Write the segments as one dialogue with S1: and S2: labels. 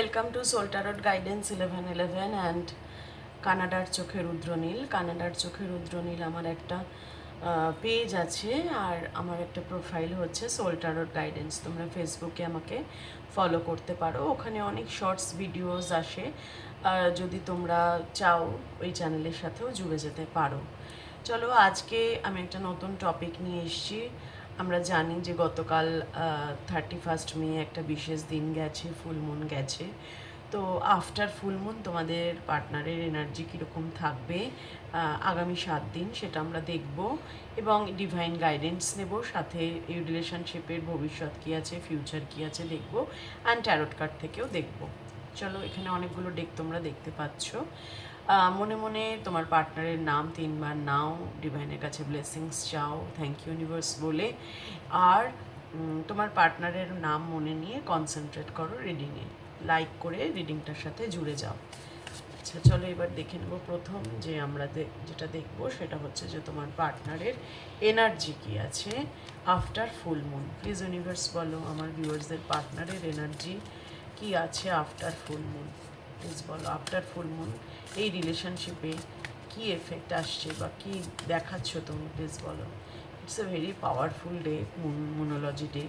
S1: Welcome to soul tarot guidance 1111 and কানাডার চোখে রুদ্রনীল। কানাডার চোখে রুদ্রনীল আমার একটা পেজ আছে, আর আমার একটা প্রোফাইল হচ্ছে সোল টারট গাইডেন্স। তোমরা ফেসবুকে আমাকে ফলো করতে পারো, ওখানে অনেক শর্টস ভিডিওস আসে। যদি তোমরা চাও ওই চ্যানেলের সাথেও জুড়ে যেতে পারো। চলো, আজকে আমি একটা নতুন টপিক নিয়ে এসেছি। আমরা জানি যে গতকাল 31 মে একটা বিশেষ দিন গেছে, ফুলমুন গেছে। তো আফটার ফুলমুন তোমাদের পার্টনারের এনার্জি কীরকম থাকবে আগামী 7 দিন সেটা আমরা দেখব, এবং ডিভাইন গাইডেন্স নেব, সাথে এই রিলেশনশিপের ভবিষ্যৎ কী আছে, ফিউচার কী আছে দেখব, অ্যান্ড ট্যারট কার্ড থেকেও দেখব। চলো, এখানে অনেকগুলো ডেক তোমরা দেখতে পাচ্ছ। মনে মনে তোমার পার্টনারের নাম 3বার নাও, ডিভাইনের কাছে ব্লেসিংস চাও, থ্যাংক ইউ ইউনিভার্স বলে, আর তোমার পার্টনারের নাম মনে নিয়ে কনসেন্ট্রেট করো রিডিংয়ে, লাইক করে রিডিংটার সাথে জুড়ে যাও। আচ্ছা, চলো এবার দেখে নেব। প্রথম যে আমরা যেটা দেখব সেটা হচ্ছে যে তোমার পার্টনারের এনার্জি কী আছে after full moon. Please universe বলো আমার ভিউয়ার্সদের পার্টনারের এনার্জি কী আছে আফটার ফুল মুন। প্লিজ বলো আফটার ফুল মুন এই রিলেশনশিপে কী এফেক্ট আসছে বা কী দেখাচ্ছ তুমি, প্লিজ বলো। It's a very powerful day, moonology day.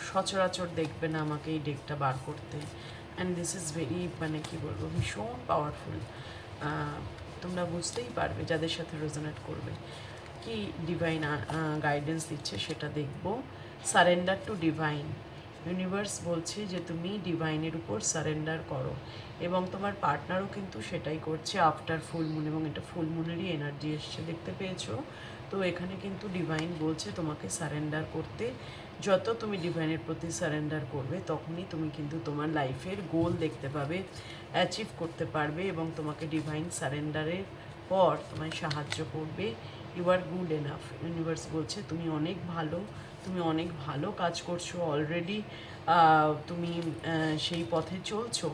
S1: সচরাচর দেখবে না আমাকে এই ডেকটা বার করতে, অ্যান্ড দিস ইজ ভেরি, মানে কী বলবো, ভীষণ পাওয়ারফুল। তোমরা বুঝতেই পারবে যাদের সাথে রেজোনেট করবে। কি ডিভাইন গাইডেন্স দিচ্ছে সেটা দেখব। Surrender to divine. ইউনিভার্স বলছে যে তুমি ডিভাইনের উপর সারেন্ডার করো, এবং তোমার পার্টনারও কিন্তু সেটাই করছে আফটার ফুল মুন, এবং এটা ফুল মুনেরই এনার্জি এসছে, দেখতে পেয়েছো? তো এখানে কিন্তু ডিভাইন বলছে তোমাকে সারেন্ডার করতে। যত তুমি ডিভাইনের প্রতি সারেন্ডার করবে তখনই তুমি কিন্তু তোমার লাইফের গোল দেখতে পাবে, অ্যাচিভ করতে পারবে, এবং তোমাকে ডিভাইন সারেন্ডারের পর তোমায় সাহায্য করবে। You are good enough. Universe বলছে তুমি অনেক ভালো, তুমি অনেক ভালো কাজ করছো অলরেডি, তুমি সেই পথে চলছো।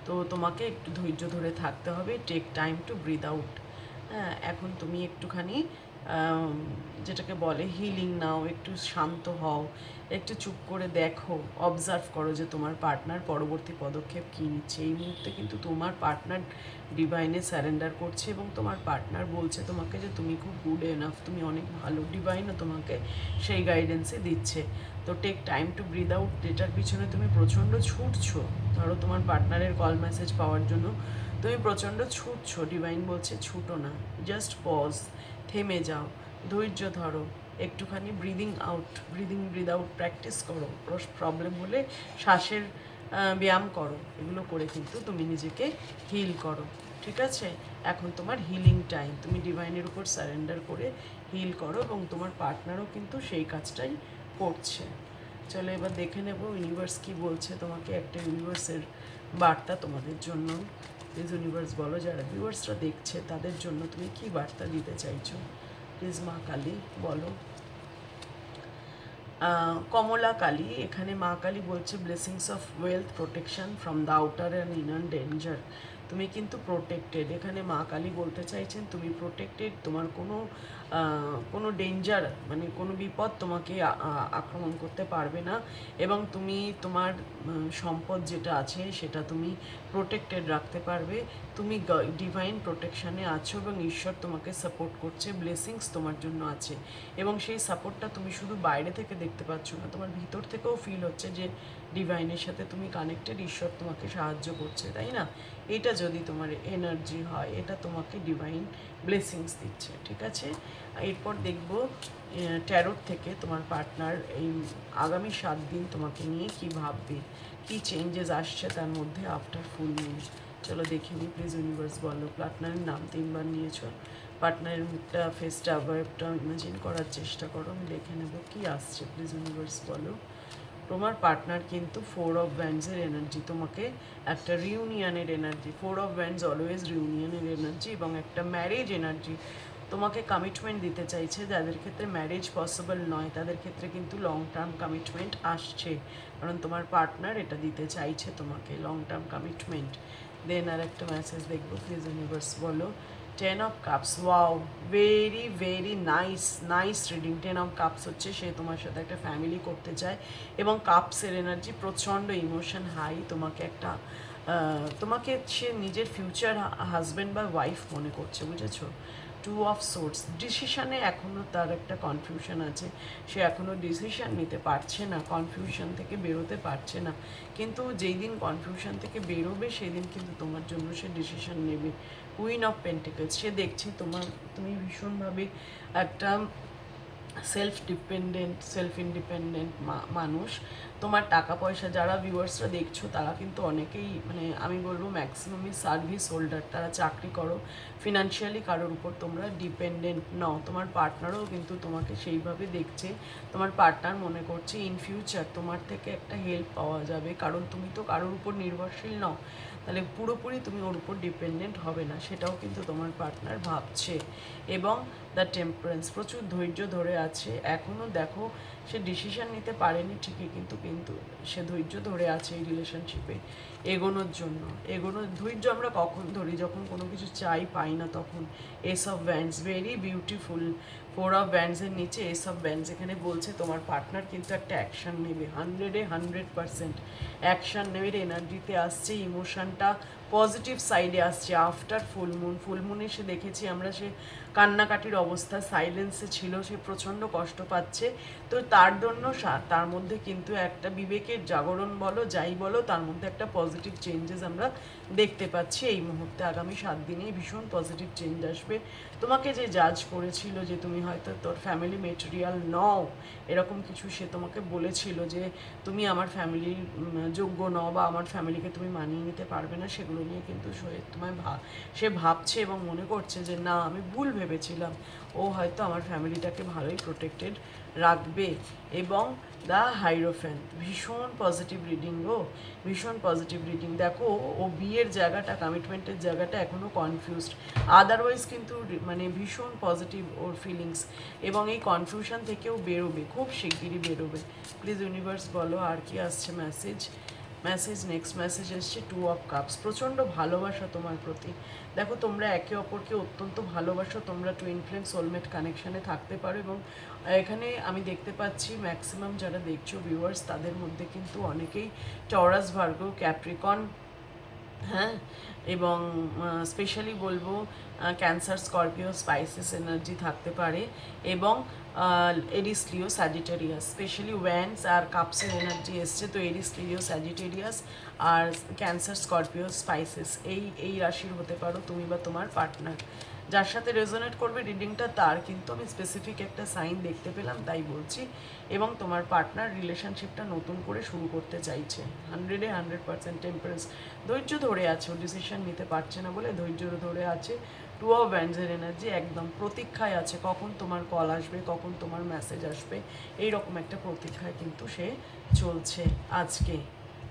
S1: তো তোমাকে একটু ধৈর্য ধরে থাকতে হবে। Take time to breathe out. হ্যাঁ, এখন তুমি একটুখানি যেটাকে বলে হিলিং নাও, একটু শান্ত হও, একটু চুপ করে দেখো, অবজার্ভ করো যে তোমার পার্টনার পরবর্তী পদক্ষেপ কী নিচ্ছে। এই মুহূর্তে কিন্তু তোমার পার্টনার ডিভাইনে স্যারেন্ডার করছে, এবং তোমার পার্টনার বলছে তোমাকে যে তুমি খুব গুড এনাফ, তুমি অনেক ভালো। ডিভাইনও তোমাকে সেই গাইডেন্সে দিচ্ছে। তো take time to breathe out, যেটার পিছনে তুমি প্রচণ্ড ছুটছো, ধরো তোমার পার্টনারের কল মেসেজ পাওয়ার জন্য তুমি প্রচণ্ড ছুটছো, ডিভাইন বলছে ছুটো না, জাস্ট পজ, থেমে যাও, ধৈর্য ধরো, একটুখানি ব্রিথ আউট প্র্যাকটিস করো। প্রবলেম হলে শ্বাসের ব্যায়াম করো, এগুলো করে কিন্তু তুমি নিজেকে হিল করো। ঠিক আছে, এখন তোমার হিলিং টাইম, তুমি ডিভাইনের উপর সারেন্ডার করে হিল করো, এবং তোমার পার্টনারও কিন্তু সেই কাজটাই করছে। চলো এবার দেখে নেব ইউনিভার্স কী বলছে তোমাকে। একটা ইউনিভার্সের বার্তা তোমাদের জন্য। প্লিজ ইউনিভার্স বলো, যারা ভিউয়ার্সরা দেখছে তাদের জন্য তুমি কী বার্তা দিতে চাইছো। প্লিজ মা কালী বলো। কমলা কালী, এখানে মা কালী বলছে blessings of wealth, protection from the outer and inner danger. তুমি কিন্তু প্রোটেক্টেড। এখানে মা কালী বলতে চাইছেন তুমি প্রোটেক্টেড, তোমার কোনো ডেঞ্জার, মানে কোনো বিপদ তোমাকে আক্রমণ করতে পারবে না, এবং তুমি তোমার সম্পদ যেটা আছে সেটা তুমি প্রোটেক্টেড রাখতে পারবে। তুমি ডিভাইন প্রোটেকশানে আছো, এবং ঈশ্বর তোমাকে সাপোর্ট করছে, ব্লেসিংস তোমার জন্য আছে, এবং সেই সাপোর্টটা তুমি শুধু বাইরে থেকে দেখতে পাচ্ছ না, তোমার ভিতর থেকেও ফিল হচ্ছে যে ডিভাইনের সাথে তুমি কানেক্টেড, ঈশ্বর তোমাকে সাহায্য করছে, তাই না? এটা যদি তোমার এনার্জি হয়, এটা তোমাকে ডিভাইন ব্লেসিংস দিচ্ছে। ঠিক আছে, এরপর দেখব ট্যারোট থেকে তোমার পার্টনার এই আগামী 7 দিন তোমাকে নিয়ে কী ভাববে, কী চেঞ্জেস আসছে তার মধ্যে আফটার ফুল মুন। চলো দেখে নিই। প্লিজ ইউনিভার্স বলো। পার্টনারের নাম 3বার নিয়েছো, পার্টনারের মুখটা, ফেসটা, ভাইবটা ইমাজিন করার চেষ্টা করো, আমি দেখে নেবো কী আসছে। প্লিজ ইউনিভার্স বলো। তোমার পার্টনার কিন্তু 4 অফ ওয়ান্ডসের এনার্জি, তোমাকে একটা রিউনিয়নের এনার্জি, 4 অফ ওয়ান্ডস অলওয়েজ রিউনিয়নের এনার্জি, এবং একটা ম্যারেজ এনার্জি, তোমাকে কমিটমেন্ট দিতে চাইছে। যাদের ক্ষেত্রে ম্যারেজ পসিবল নয় তাদের ক্ষেত্রে কিন্তু লং টার্ম কমিটমেন্ট আসছে, কারণ তোমার পার্টনার এটা দিতে চাইছে তোমাকে, লং টার্ম কমিটমেন্ট। দেন আর একটা মেসেজ দেখবো। প্লিজ ইউনিভার্স বলো ten of cups, wow, very very nice nice reading. Ten of cups হচ্ছে সে তোমার সাথে একটা ফ্যামিলি করতে চায় এবং কাপসের এনার্জি প্রচণ্ড ইমোশন হাই, তোমাকে একটা তোমাকে সে নিজের ফিউচার হাজব্যান্ড বা ওয়াইফ মনে করছে, বুঝেছো? টু অফ সোর্স, ডিসিশানে এখনও তার একটা কনফিউশন আছে, সে এখনও ডিসিশান নিতে পারছে না, কনফিউশন থেকে বেরোতে পারছে না, কিন্তু যেই দিন কনফিউশন থেকে বেরোবে সেই দিন কিন্তু তোমার জন্য সে ডিসিশন নেবে। কুইন অফ পেন্টিকলস, সে দেখছে তুমি ভীষণভাবে একটা সেলফ ডিপেন্ডেন্ট, সেলফ ইন্ডিপেন্ডেন্ট মানুষ। তোমার টাকা পয়সা, যারা ভিউয়ার্সরা দেখছো তারা কিন্তু অনেকেই, মানে আমি বলবো ম্যাক্সিমামই সার্ভিস হোল্ডার, তারা চাকরি করো, ফিনান্সিয়ালি কারোর উপর তোমরা ডিপেন্ডেন্ট নও। তোমার পার্টনারও কিন্তু তোমাকে সেইভাবে দেখছে, তোমার পার্টনার মনে করছে ইন ফিউচার তোমার থেকে একটা হেল্প পাওয়া যাবে, কারণ তুমি তো কারোর উপর নির্ভরশীল নও, তাহলে পুরোপুরি তুমি ওর উপর ডিপেন্ডেন্ট হবে না, সেটাও কিন্তু তোমার পার্টনার ভাবছে। এবং দ্য টেম্পারেন্স, প্রচুর ধৈর্য ধরে আছে এখনও, দেখো সে ডিসিশন নিতে পারেনি ঠিকই, কিন্তু সে ধৈর্য ধরে আছে এই রিলেশনশিপে এগোনোর জন্য। ধৈর্য আমরা কখন ধরি? যখন কোনো কিছু চাই পাই না তখন। Ace of wands, very beautiful. Four of ব্যান্ডসের নিচে এস অফ ব্যান্ডস, এখানে বলছে তোমার পার্টনার কিন্তু একটা অ্যাকশান নেবে, 100% অ্যাকশান নেবে, এনার্জিতে আসছে, ইমোশনটা পজিটিভ সাইডে আসছে। আফটার ফুলমুনে সে দেখেছি আমরা, সে কান্নাকাটির অবস্থা, সাইলেন্সে ছিল, সে প্রচণ্ড কষ্ট পাচ্ছে। তো তার জন্য তার মধ্যে কিন্তু একটা বিবেকের জাগরণ বলো, যাই বলো, তার মধ্যে একটা পজিটিভ চেঞ্জেস আমরা দেখতে পাচ্ছি এই মুহূর্তে। আগামী 7 দিনেই ভীষণ পজিটিভ চেঞ্জ আসবে। তোমাকে যে জাজ করেছিল যে তুমি হয়তো তোর ফ্যামিলি মেটেরিয়াল নও, এরকম কিছু সে তোমাকে বলেছিল যে তুমি আমার ফ্যামিলির যোগ্য নও বা আমার ফ্যামিলিকে তুমি মানিয়ে নিতে পারবে না, সেগুলো নিয়ে কিন্তু তোমায় সে ভাবছে এবং মনে করছে যে না, আমি ভুল ভেবেছিলাম, ও হয়তো আমার ফ্যামিলিটাকে ভালোই প্রোটেক্টেড রাখবে। এবং দ্য হাইরোফ্যান্ট, ভীষণ পজিটিভ রিডিং গো, ভীষণ পজিটিভ রিডিং। দেখো ও বিয়ের জায়গাটা, কমিটমেন্টের জায়গাটা এখনও কনফিউজড, আদারওয়াইজ কিন্তু মানে ভীষণ পজিটিভ ওর ফিলিংস, এবং এই কনফিউশন থেকেও বেরোবে, খুব শিগগিরই বেরোবে। প্লিজ ইউনিভার্স বলো আর কি আসছে মেসেজ। নেক্সট মেসেজ এসছে টু অফ কাপস, প্রচণ্ড ভালোবাসা তোমার প্রতি। দেখো তোমরা একে অপরকে অত্যন্ত ভালোবাসো, তোমরা টুইন ফ্লেম সোলমেট কানেকশানে থাকতে পারো। এবং এখানে আমি দেখতে পাচ্ছি ম্যাক্সিমাম যারা দেখছো ভিউয়ার্স, তাদের মধ্যে কিন্তু অনেকেই টরাস, ভার্গো, ক্যাপ্রিকন, হ্যাঁ, এবং স্পেশালি বলবো ক্যান্সার, স্করপিও, স্পাইসিস এনার্জি থাকতে পারে, এবং এরিস, লিও, স্যাজিটেরিয়াস, স্পেশালি ওয়ান্স আর কাপসের এনার্জি এসছে। তো এরিস, লিও, স্যাজিটেরিয়াস আর ক্যান্সার, স্করপিও, স্পাইসিস, এই রাশির হতে পারো তুমি বা তোমার পার্টনার। যার সাথে রেজোনেট করবে রিডিংটা তার কিন্তু আমি স্পেসিফিক একটা সাইন দেখতে পেলাম, তাই বলছি। এবং তোমার পার্টনার রিলেশনশিপটা নতুন করে শুরু করতে চাইছে, 100% টেম্পারেন্স, ধৈর্য ধরে আছে, ও ডিসিশন নিতে পারছে না বলে ধৈর্য ধরে আছে। টু অফ ব্যান্ডসের এনার্জি একদম প্রতীক্ষায় আছে, কখন তোমার কল আসবে, কখন তোমার মেসেজ আসবে, এইরকম একটা প্রতীক্ষায় কিন্তু সে চলছে আজকে।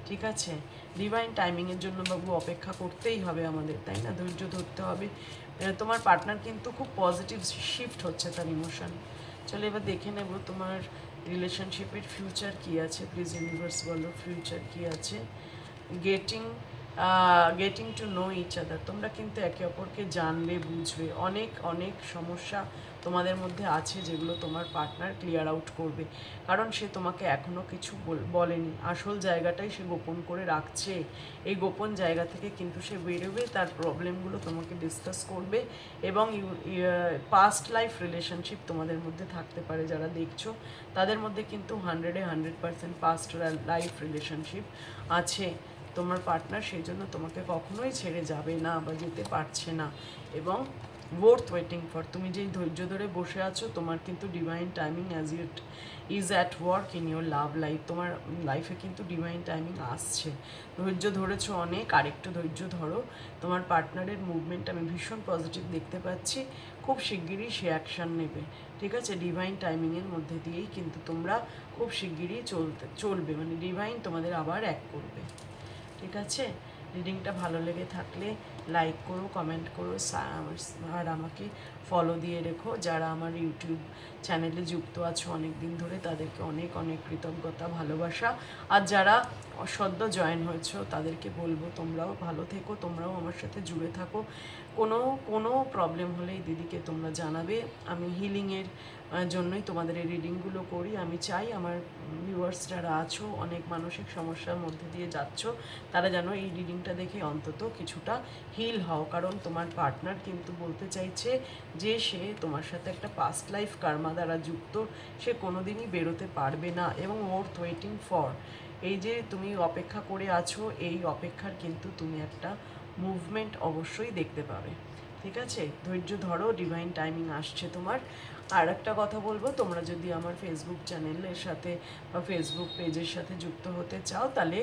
S1: ঠিক আছে, ডিভাইন টাইমিংয়ের জন্য বাবু অপেক্ষা করতেই হবে আমাদের, তাই না? ধৈর্য ধরতে হবে। তোমার পার্টনার কিন্তু খুব পজিটিভ শিফট হচ্ছে তার ইমোশন। চলো এবার দেখে নেব তোমার রিলেশনশিপের ফিউচার কী আছে। প্লিজ ইউনিভার্স বলো ফিউচার কী আছে। Getting to know each other, তোমরা কিন্তু একে অপরকে জানবে, বুঝবে। অনেক অনেক সমস্যা তোমাদের মধ্যে আছে যেগুলো তোমার পার্টনার ক্লিয়ার আউট করবে, কারণ সে তোমাকে এখনও কিছু বলেনি, আসল জায়গাটাই সে গোপন করে রাখছে। এই গোপন জায়গা থেকে কিন্তু সে বেরোবে, তার প্রবলেমগুলো তোমাকে ডিসকাস করবে। এবং পাস্ট লাইফ রিলেশনশিপ তোমাদের মধ্যে থাকতে পারে, যারা দেখছো তাদের মধ্যে কিন্তু 100% পাস্ট লাইফ রিলেশনশিপ আছে তোমার পার্টনার, সেই জন্য তোমাকে কখনোই ছেড়ে যাবে না বা যেতে পারছে না। এবং ওয়ার্থ ওয়েটিং ফর, তুমি যেই ধৈর্য ধরে বসে আছো, তোমার কিন্তু divine timing is at work in your love life, তোমার লাইফে কিন্তু ডিভাইন টাইমিং আসছে। ধৈর্য ধরেছো অনেক, আরেকটু ধৈর্য ধরো। তোমার পার্টনারের মুভমেন্ট আমি ভীষণ পজিটিভ দেখতে পাচ্ছি, খুব শিগগিরই সে অ্যাকশান নেবে। ঠিক আছে, ডিভাইন টাইমিংয়ের মধ্যে দিয়েই কিন্তু তোমরা খুব শিগগিরই চলবে, মানে ডিভাইন তোমাদের আবার এক করবে। ঠিক আছে, রিডিংটা ভালো লেগে থাকলে লাইক করো, কমেন্ট করো, আর আমাকে ফলো দিয়ে রেখো। যারা আমার ইউটিউব চ্যানেলে যুক্ত আছো অনেক দিন ধরে, তাদেরকে অনেক অনেক কৃতজ্ঞতা, ভালোবাসা। আর যারা সদ্য জয়েন হয়েছো তাদেরকে বলবো তোমরাও ভালো থেকো, তোমরাও আমার সাথে জুড়ে থাকো। কোনো কোনো প্রবলেম হলে এই দিদিকে তোমরা জানাবে। আমি হিলিংয়ের জন্যই তোমাদের এই রিডিংগুলো করি। আমি চাই আমার ভিউয়ার্স যারা আছো, অনেক মানসিক সমস্যার মধ্যে দিয়ে যাচ্ছ, তারা যেন এই রিডিংটা দেখে অন্তত কিছুটা হিল হও। কারণ তোমার পার্টনার কিন্তু বলতে চাইছে যে সে তোমার সাথে একটা পাস্ট লাইফ কার্মা দ্বারা যুক্ত, সে কোনোদিনই বেরোতে পারবে না এবং ওয়ার্থ ওয়েটিং ফর। এই যে তুমি অপেক্ষা করে আছো, এই অপেক্ষার কিন্তু তুমি একটা মুভমেন্ট অবশ্যই দেখতে পাবে। ঠিক আছে, ধৈর্য ধরো, ডিভাইন টাইমিং আসছে তোমার। আর একটা কথা বলবো, তোমরা যদি আমার ফেসবুক চ্যানেলের সাথে বা ফেসবুক পেজের সাথে যুক্ত হতে চাও, তাহলে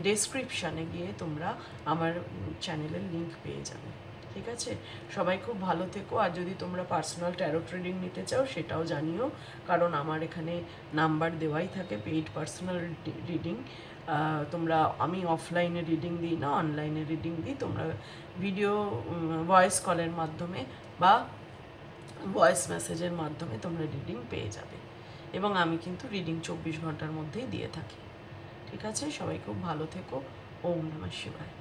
S1: ডেসক্রিপশানে গিয়ে তোমরা আমার চ্যানেলের লিংক পেয়ে যাবে। ঠিক আছে, সবাই খুব ভালো থেকো। আর যদি তোমরা পার্সোনাল ট্যারোট রিডিং নিতে চাও সেটাও জানিও, কারণ আমার এখানে নাম্বার দেওয়াই থাকে পেইড পার্সোনাল রিডিং। তোমরা, আমি অফলাইনে রিডিং দিই না, অনলাইনে রিডিং দিই। তোমরা ভিডিও ভয়েস কলের মাধ্যমে বা ভয়েস মেসেজের মাধ্যমে তোমরা রিডিং পেয়ে যাবে। এবং আমি কিন্তু রিডিং 24 ঘন্টার মধ্যেই দিয়ে থাকি। ঠিক আছে, সবাই খুব ভালো থেকো। ওম নমঃ শিবায়।